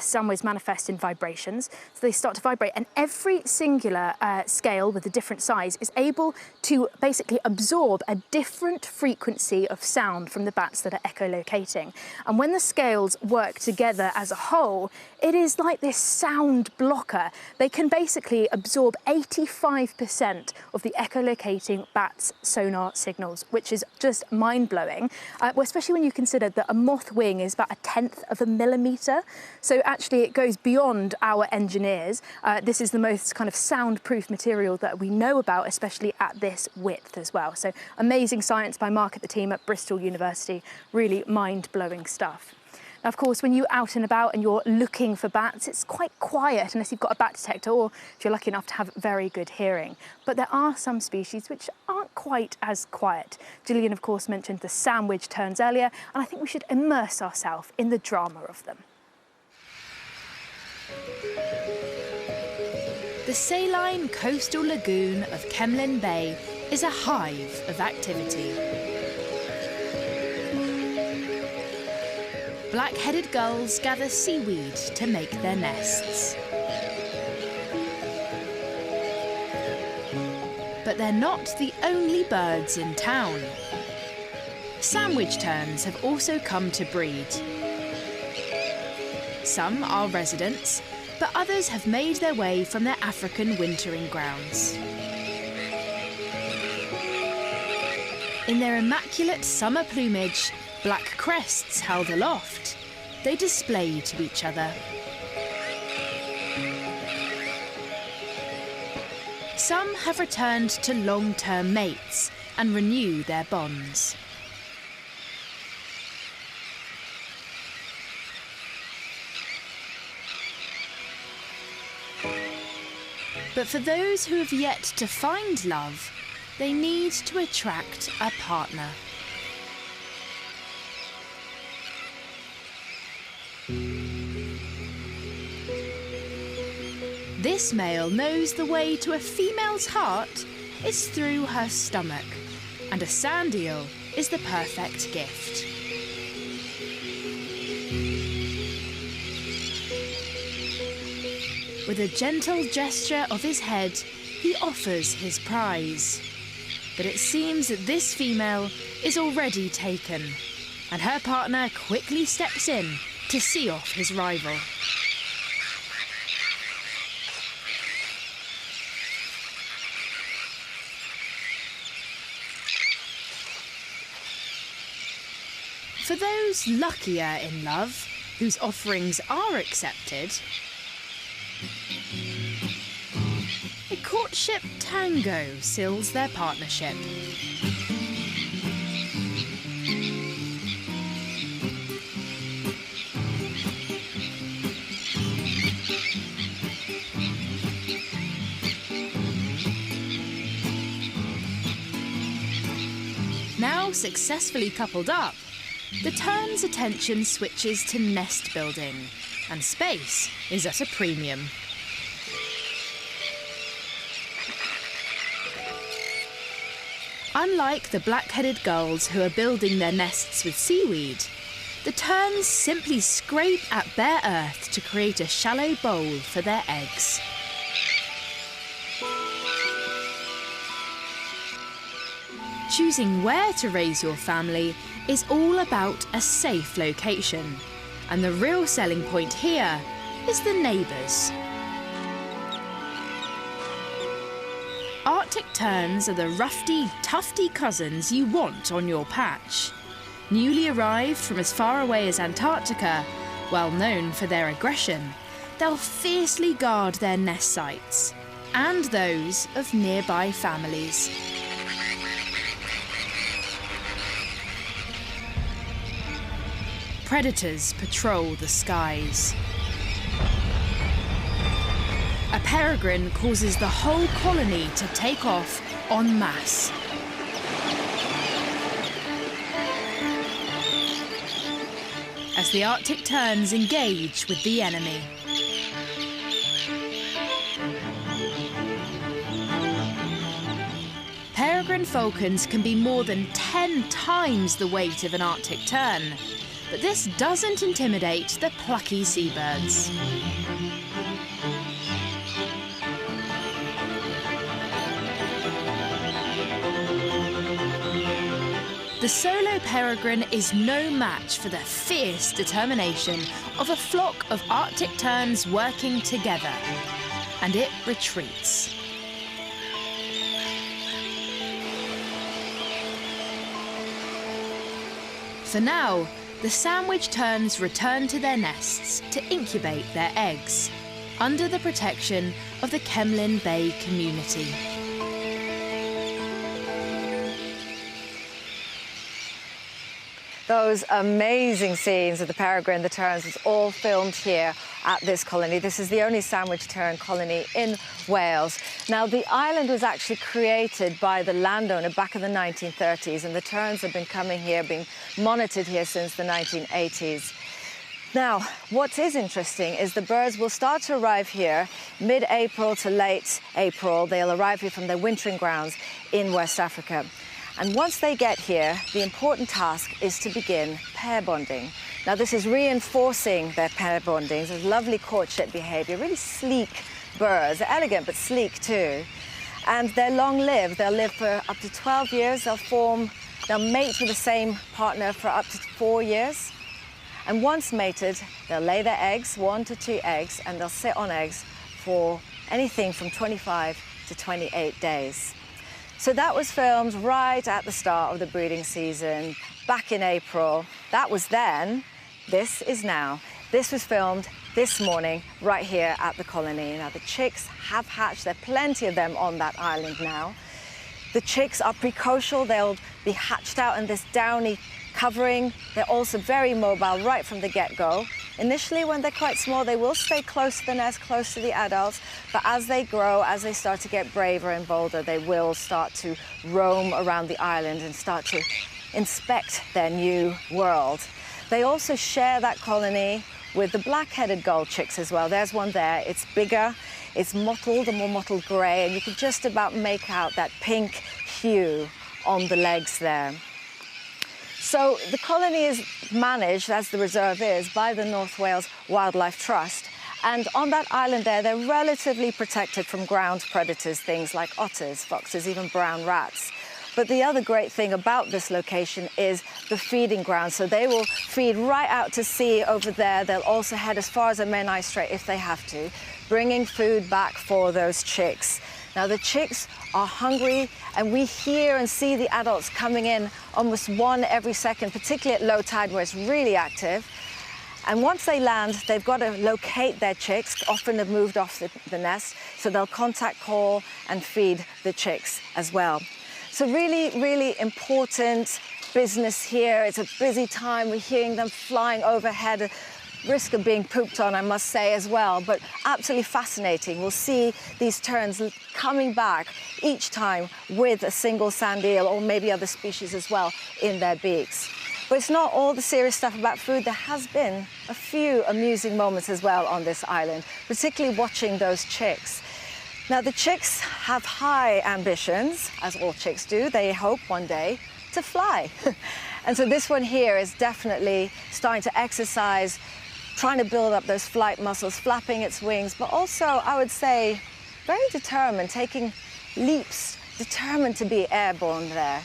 Sound waves manifest in vibrations, so they start to vibrate, and every singular scale with a different size is able to basically absorb a different frequency of sound from the bats that are echolocating. And when the scales work together as a whole, it is like this sound blocker. They can basically absorb 85% of the echolocating bat's sonar signals, which is just mind-blowing, especially when you consider that a moth wing is about 1/10 of a millimetre. So actually it goes beyond our engineers. This is the most kind of soundproof material that we know about, especially at this width as well. So amazing science by Mark and the team at Bristol University, really mind-blowing stuff. Now, of course, when you're out and about and you're looking for bats, it's quite quiet unless you've got a bat detector or if you're lucky enough to have very good hearing. But there are some species which aren't quite as quiet. Gillian, of course, mentioned the sandwich terns earlier, and I think we should immerse ourselves in the drama of them. The saline coastal lagoon of Kemlyn Bay is a hive of activity. Black-headed gulls gather seaweed to make their nests. But they're not the only birds in town. Sandwich terns have also come to breed. Some are residents, but others have made their way from their African wintering grounds. In their immaculate summer plumage, black crests held aloft, they display to each other. Some have returned to long-term mates and renew their bonds. But for those who have yet to find love, they need to attract a partner. This male knows the way to a female's heart is through her stomach, and a sand eel is the perfect gift. With a gentle gesture of his head, he offers his prize. But it seems that this female is already taken, and her partner quickly steps in to see off his rival. For those luckier in love, whose offerings are accepted, a courtship tango seals their partnership. Now successfully coupled up, the tern's attention switches to nest building, and space is at a premium. Unlike the black-headed gulls who are building their nests with seaweed, the terns simply scrape at bare earth to create a shallow bowl for their eggs. Choosing where to raise your family is all about a safe location, and the real selling point here is the neighbours. Arctic terns are the roughy, tufty cousins you want on your patch. Newly arrived from as far away as Antarctica, well known for their aggression, they'll fiercely guard their nest sites and those of nearby families. Predators patrol the skies. A peregrine causes the whole colony to take off en masse. As the Arctic terns engage with the enemy. peregrine falcons can be more than 10 times the weight of an Arctic tern. But this doesn't intimidate the plucky seabirds. The solo peregrine is no match for the fierce determination of a flock of Arctic terns working together, and it retreats. For now, the sandwich terns return to their nests to incubate their eggs, under the protection of the Kemlin Bay community. Those amazing scenes of the peregrine, the terns, was all filmed here at this colony. This is the only sandwich tern colony in Wales. Now, the island was actually created by the landowner back in the 1930s, and the terns have been coming here, being monitored here since the 1980s. Now, what is interesting is the birds will start to arrive here mid-April to late April. They'll arrive here from their wintering grounds in West Africa. And once they get here, the important task is to begin pair bonding. Now, this is reinforcing their pair bondings. There's lovely courtship behavior, really sleek birds. They're elegant, but sleek too. And they're long-lived. They'll live for up to 12 years. They'll mate with the same partner for up to 4 years. And once mated, they'll lay their eggs, 1 to 2 eggs, and they'll sit on eggs for anything from 25 to 28 days. So that was filmed right at the start of the breeding season, back in April. That was then, this is now. This was filmed this morning right here at the colony. Now, the chicks have hatched. There are plenty of them on that island now. The chicks are precocial. They'll be hatched out in this downy covering. They're also very mobile right from the get-go. Initially, when they're quite small, they will stay close to the nest, close to the adults, but as they grow, as they start to get braver and bolder, they will start to roam around the island and start to inspect their new world. They also share that colony with the black-headed gull chicks as well. There's one there. It's bigger, it's mottled, a more mottled grey, and you can just about make out that pink hue on the legs there. So the colony is managed, as the reserve is, by the North Wales Wildlife Trust. And on that island there, they're relatively protected from ground predators, things like otters, foxes, even brown rats. But the other great thing about this location is the feeding ground. So they will feed right out to sea over there. They'll also head as far as the Menai Strait if they have to, bringing food back for those chicks. Now, the chicks are hungry, and we hear and see the adults coming in almost one every second, particularly at low tide where it's really active. And once they land, they've got to locate their chicks, often have moved off the nest, so they'll contact call and feed the chicks as well. So really, really important business here. It's a busy time. We're hearing them flying overhead. Risk of being pooped on, I must say, as well, but absolutely fascinating. We'll see these terns coming back each time with a single sand eel, or maybe other species as well, in their beaks. But it's not all the serious stuff about food. There has been a few amusing moments as well on this island, particularly watching those chicks. Now, the chicks have high ambitions, as all chicks do. They hope one day to fly. And so this one here is definitely starting to exercise, trying to build up those flight muscles, flapping its wings, but also, I would say, very determined, taking leaps, determined to be airborne there.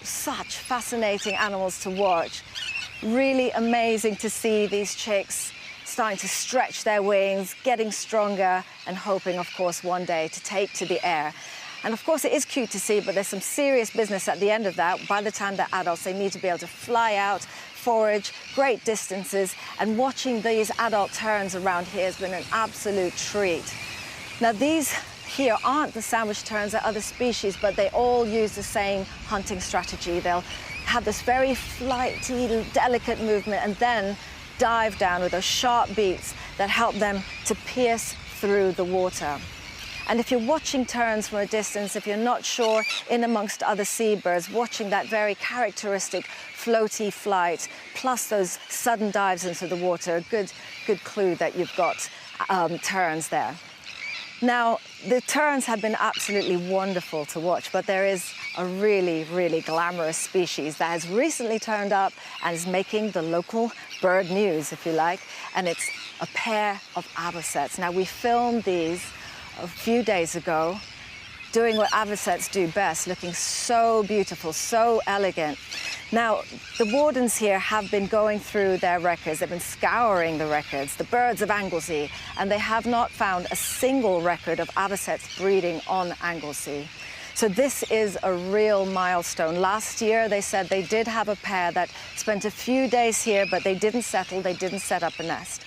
Such fascinating animals to watch. Really amazing to see these chicks starting to stretch their wings, getting stronger, and hoping, of course, one day to take to the air. And of course, it is cute to see, but there's some serious business at the end of that. By the time they're adults, they need to be able to fly out, forage great distances, and watching these adult terns around here has been an absolute treat. Now, these here aren't the sandwich terns, they're other species, but they all use the same hunting strategy. They'll have this very flighty, delicate movement and then dive down with those sharp beaks that help them to pierce through the water. And if you're watching terns from a distance, if you're not sure, in amongst other seabirds, watching that very characteristic floaty flight, plus those sudden dives into the water, a good clue that you've got terns there. Now, the terns have been absolutely wonderful to watch, but there is a really, really glamorous species that has recently turned up and is making the local bird news, if you like, and it's a pair of avocets. Now, we filmed these a few days ago, doing what avocets do best, looking so beautiful, so elegant. Now, the wardens here have been going through their records. They've been scouring the records, the birds of Anglesey, and they have not found a single record of avocets breeding on Anglesey. So this is a real milestone. Last year, they said they did have a pair that spent a few days here, but they didn't settle, they didn't set up a nest.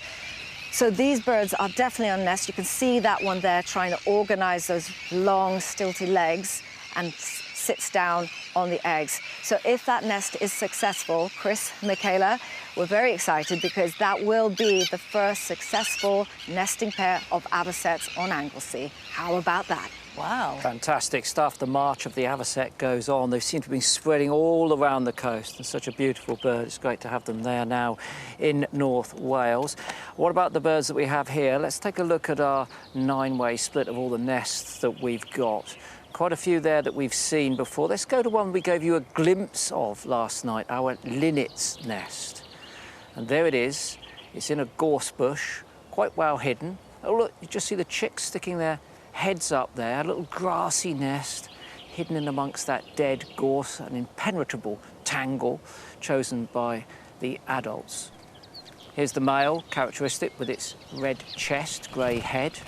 So these birds are definitely on nest. You can see that one there trying to organize those long, stilty legs and sits down on the eggs. So if that nest is successful, Chris, Michaela, we're very excited because that will be the first successful nesting pair of avocets on Anglesey. How about that? Wow. Fantastic stuff. The march of the avocet goes on. They seem to be spreading all around the coast. And such a beautiful bird. It's great to have them there now in North Wales. What about the birds that we have here? Let's take a look at our 9-way split of all the nests that we've got. Quite a few there that we've seen before. Let's go to one we gave you a glimpse of last night, our linnet's nest. And there it is. It's in a gorse bush, quite well hidden. Oh, look, you just see the chicks sticking their heads up there, a little grassy nest hidden in amongst that dead gorse, an impenetrable tangle chosen by the adults. Here's the male, characteristic with its red chest, grey head,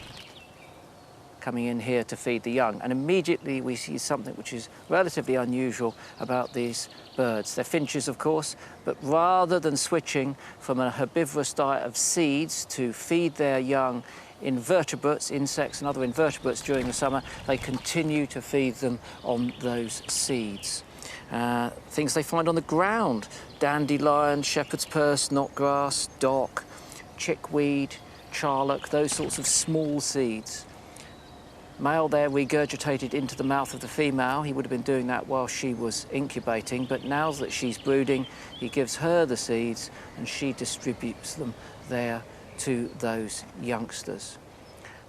coming in here to feed the young. And immediately we see something which is relatively unusual about these birds. They're finches, of course, but rather than switching from a herbivorous diet of seeds to feed their young invertebrates, insects and other invertebrates during the summer, they continue to feed them on those seeds. Things they find on the ground: dandelion, shepherd's purse, knotgrass, dock, chickweed, charlock, those sorts of small seeds. Male there regurgitated into the mouth of the female. He would have been doing that while she was incubating, but now that she's brooding, he gives her the seeds and she distributes them there to those youngsters.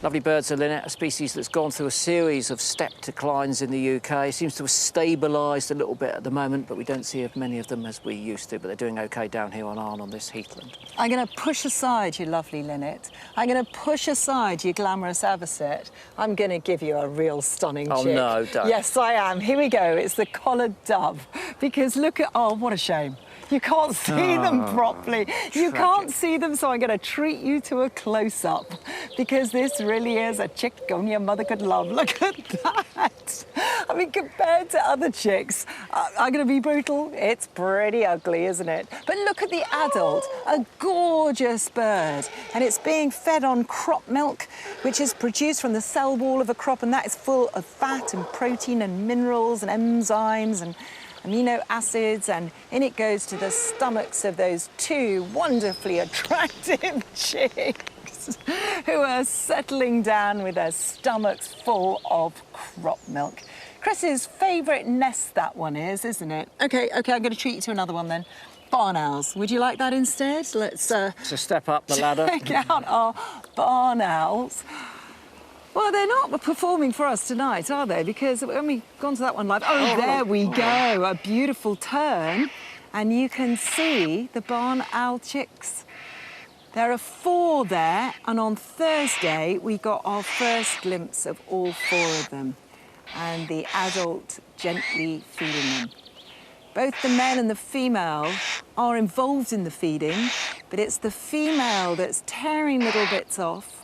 Lovely birds, a linnet, a species that's gone through a series of step declines in the UK. It seems to have stabilised a little bit at the moment, but we don't see as many of them as we used to, but they're doing OK down here on Arn on this heathland. I'm going to push aside your lovely linnet. I'm going to push aside your glamorous avocet. I'm going to give you a real stunning chick. Oh, no, don't. Yes, I am. Here we go. It's the collared dove. Because look at... Oh, what a shame. You can't see them properly. You can't see them, so I'm going to treat you to a close-up because this really is a chick only a mother could love. Look at that. I mean, compared to other chicks, I'm going to be brutal. It's pretty ugly, isn't it? But look at the adult, a gorgeous bird, and it's being fed on crop milk, which is produced from the cell wall of a crop, and that is full of fat and protein and minerals and enzymes and amino acids, and in it goes to the stomachs of those two wonderfully attractive chicks who are settling down with their stomachs full of crop milk. Chris's favourite nest that one is, isn't it? OK, I'm going to treat you to another one then. Barn owls. Would you like that instead? Let's to step up the ladder. Check out our barn owls. Well, they're not performing for us tonight, are they? Because when we've gone to that one live... Oh, there we go, a beautiful turn. And you can see the barn owl chicks. There are 4 there, and on Thursday, we got our first glimpse of all 4 of them, and the adult gently feeding them. Both the male and the female are involved in the feeding, but it's the female that's tearing little bits off.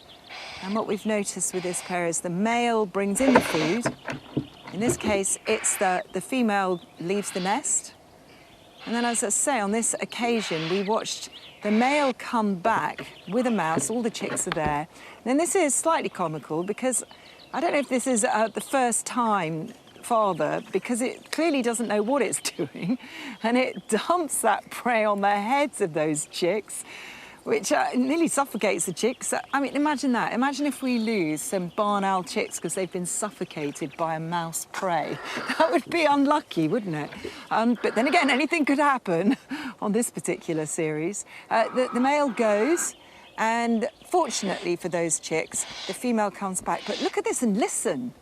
And what we've noticed with this pair is the male brings in the food. In this case, it's the female leaves the nest. And then, as I say, on this occasion, we watched the male come back with a mouse. All the chicks are there. And then this is slightly comical because I don't know if this is the first time father, because it clearly doesn't know what it's doing. And it dumps that prey on the heads of those chicks, which nearly suffocates the chicks. I mean, imagine that. Imagine if we lose some barn owl chicks because they've been suffocated by a mouse prey. That would be unlucky, wouldn't it? But then again, anything could happen on this particular series. The male goes And fortunately for those chicks, the female comes back. But look at this and listen.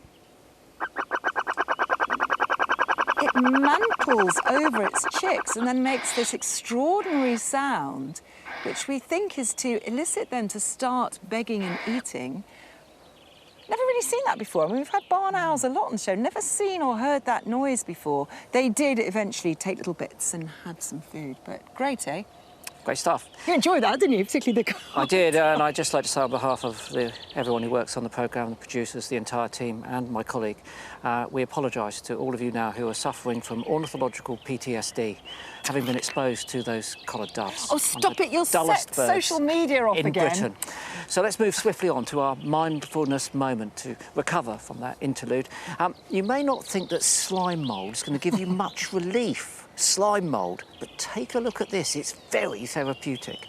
It mantles over its chicks and then makes this extraordinary sound, which we think is to elicit them to start begging and eating. Never really seen that before. I mean, we've had barn owls a lot on the show. Never seen or heard that noise before. They did eventually take little bits and had some food, but great, eh? Great stuff. You enjoyed that, didn't you? Particularly the I did, and I'd just like to say on behalf of everyone who works on the programme, the producers, the entire team and my colleague, we apologise to all of you now who are suffering from ornithological PTSD, having been exposed to those collared doves. Oh, stop it, you'll set social media off in again. Britain. So let's move swiftly on to our mindfulness moment to recover from that interlude. You may not think that slime mould is going to give you much relief. Slime mould, but take a look at this, it's very therapeutic.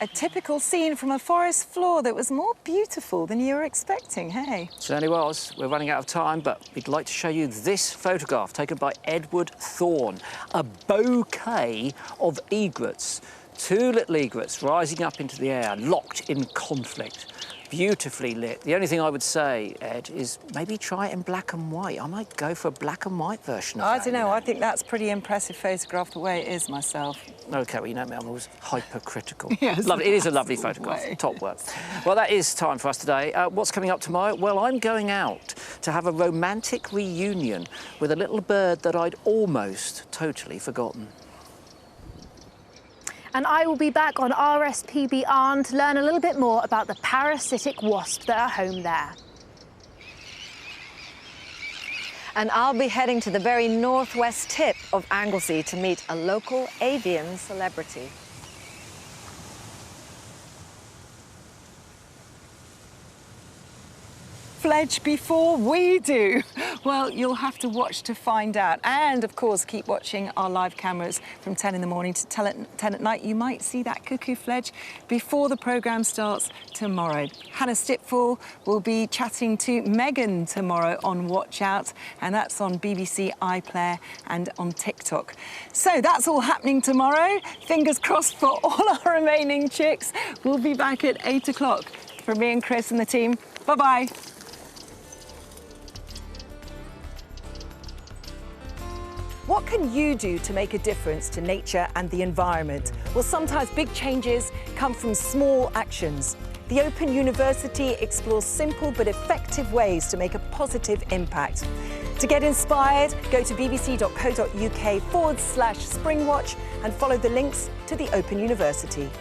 A typical scene from a forest floor that was more beautiful than you were expecting, hey? Certainly was. We're running out of time, but we'd like to show you this photograph taken by Edward Thorne. A bouquet of egrets. 2 little egrets rising up into the air, locked in conflict. Beautifully lit. The only thing I would say, Ed, is maybe try it in black and white. I might go for a black and white version of that. I don't know, I think that's a pretty impressive photograph the way it is myself. OK, well, you know me, I'm always hypercritical. Yes, lovely. It is a lovely photograph. way. Top work. Well, that is time for us today. What's coming up tomorrow? Well, I'm going out to have a romantic reunion with a little bird that I'd almost totally forgotten. And I will be back on RSPB Arn to learn a little bit more about the parasitic wasps that are home there. And I'll be heading to the very northwest tip of Anglesey to meet a local avian celebrity. Fledge before we do? Well, you'll have to watch to find out. And, of course, keep watching our live cameras from 10 in the morning to 10 at night. You might see that cuckoo fledge before the programme starts tomorrow. Hannah Stipful will be chatting to Megan tomorrow on Watch Out, and that's on BBC iPlayer and on TikTok. So that's all happening tomorrow. Fingers crossed for all our remaining chicks. We'll be back at 8 o'clock. From me and Chris and the team, bye-bye. What can you do to make a difference to nature and the environment? Well, sometimes big changes come from small actions. The Open University explores simple but effective ways to make a positive impact. To get inspired, go to bbc.co.uk/Springwatch and follow the links to the Open University.